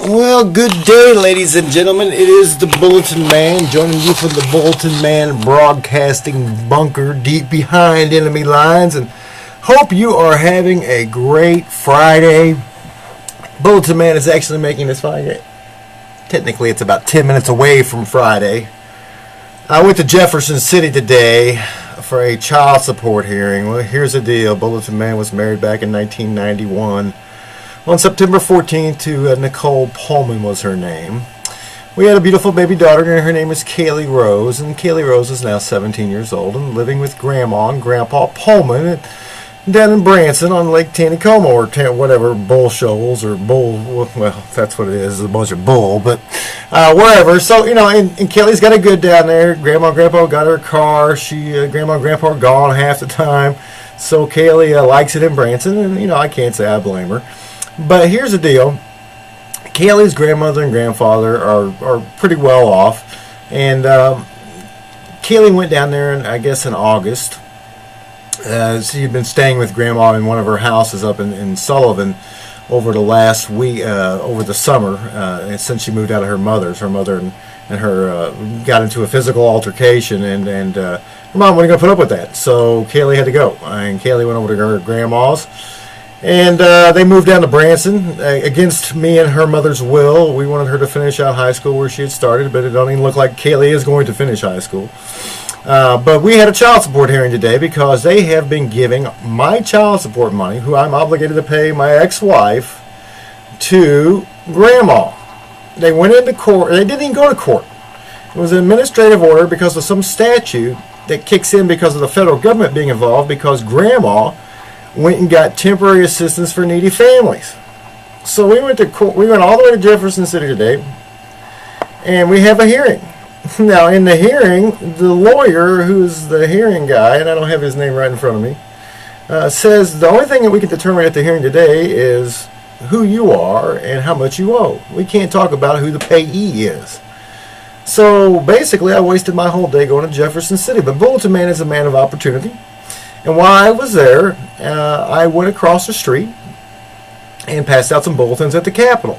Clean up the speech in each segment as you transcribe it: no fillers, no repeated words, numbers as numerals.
Well, good day, ladies and gentlemen. It is the Bulletin Man, joining you from the Bulletin Man broadcasting bunker deep behind enemy lines, and hope you are having a great Friday. Bulletin Man is actually making this Friday. Technically, it's about 10 minutes away from Friday. I went to Jefferson City today for a child support hearing. Well, here's the deal. Bulletin Man was married back in 1991. On September 14th to Nicole Pullman was her name. We had a beautiful baby daughter, and her name is Kaylee Rose. And Kaylee Rose is now 17 years old and living with Grandma and Grandpa Pullman down in Branson on Lake Taneycomo, or whatever, Bull Shoals, or Bull, well, that's what it is, a bunch of bull, but wherever. So, and Kaylee's got it good down there. Grandma and Grandpa got her car. Grandma and Grandpa are gone half the time. So Kaylee likes it in Branson, and, I can't say I blame her. But here's the deal. Kaylee's grandmother and grandfather are pretty well off. And Kaylee went down there, I guess, in August. She had been staying with Grandma in one of her houses up in Sullivan over the last week, over the summer, and since she moved out of her mother's. Her mother and her got into a physical altercation, and her mom wasn't going to put up with that. So Kaylee had to go. And Kaylee went over to her grandma's. And they moved down to Branson against me and her mother's will. We wanted her to finish out high school where she had started, but it don't even look like Kaylee is going to finish high school. But we had a child support hearing today because they have been giving my child support money, who I'm obligated to pay my ex-wife, to Grandma. They went into court. They didn't even go to court. It was an administrative order because of some statute that kicks in because of the federal government being involved, because Grandma went and got temporary assistance for needy families. So we went to court. We went all the way to Jefferson City today, and we have a hearing. Now, in the hearing, the lawyer, who's the hearing guy, and I don't have his name right in front of me, says the only thing that we can determine at the hearing today is who you are and how much you owe. We can't talk about who the payee is. So basically, I wasted my whole day going to Jefferson City. But Bulletin Man is a man of opportunity. And while I was there, I went across the street and passed out some bulletins at the Capitol.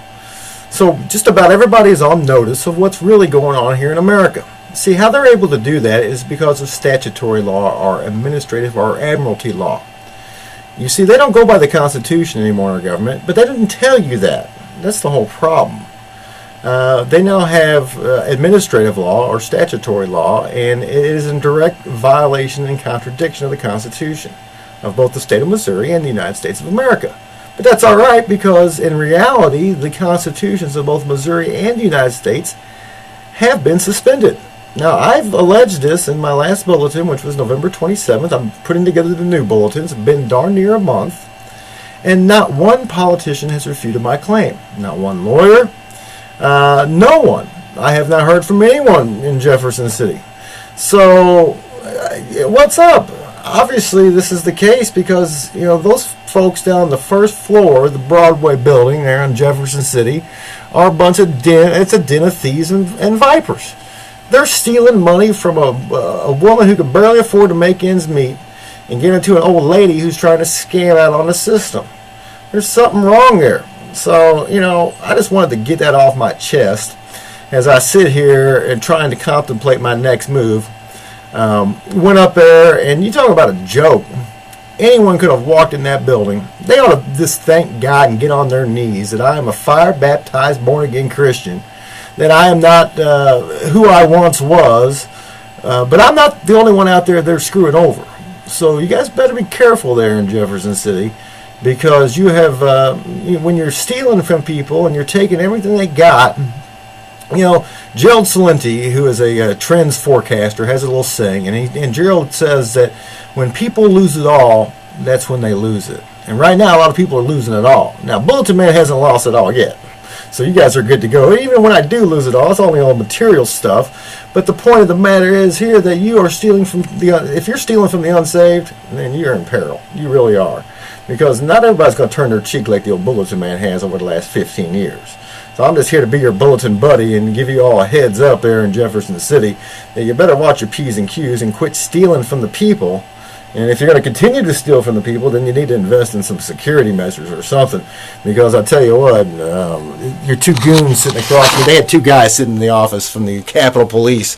So just about everybody is on notice of what's really going on here in America. See, how they're able to do that is because of statutory law or administrative or admiralty law. You see, they don't go by the Constitution anymore in our government, but they didn't tell you that. That's the whole problem. They now have administrative law or statutory law, and it is in direct violation and contradiction of the Constitution of both the state of Missouri and the United States of America. But that's all right, because in reality, the constitutions of both Missouri and the United States have been suspended. Now, I've alleged this in my last bulletin, which was November 27th. I'm putting together the new bulletins. It's been darn near a month, and not one politician has refuted my claim. Not one lawyer. No one. I have not heard from anyone in Jefferson City. So, what's up? Obviously, this is the case because, those folks down on the first floor of the Broadway building there in Jefferson City are a bunch of it's a den of thieves and vipers. They're stealing money from a woman who could barely afford to make ends meet and giving it to an old lady who's trying to scam out on the system. There's something wrong there. So, I just wanted to get that off my chest as I sit here and trying to contemplate my next move. Went up there, and you talk about a joke. Anyone could have walked in that building. They ought to just thank God and get on their knees that I am a fire-baptized, born-again Christian, that I am not who I once was, but I'm not the only one out there they're screwing over. So you guys better be careful there in Jefferson City, because you have, when you're stealing from people and you're taking everything they got, Gerald Celente, who is a trends forecaster, has a little saying, and Gerald says that when people lose it all, that's when they lose it. And right now, a lot of people are losing it all. Now, Bulletin Man hasn't lost it all yet, so you guys are good to go. Even when I do lose it all, it's only all material stuff. But the point of the matter is here that you are stealing from if you're stealing from the unsaved, then you're in peril. You really are. Because not everybody's going to turn their cheek like the old Bulletin Man has over the last 15 years. So I'm just here to be your bulletin buddy and give you all a heads up there in Jefferson City that you better watch your P's and Q's and quit stealing from the people And if you're going to continue to steal from the people, then you need to invest in some security measures or something. Because I'll tell you what, your two goons sitting across me, they had two guys sitting in the office from the Capitol Police.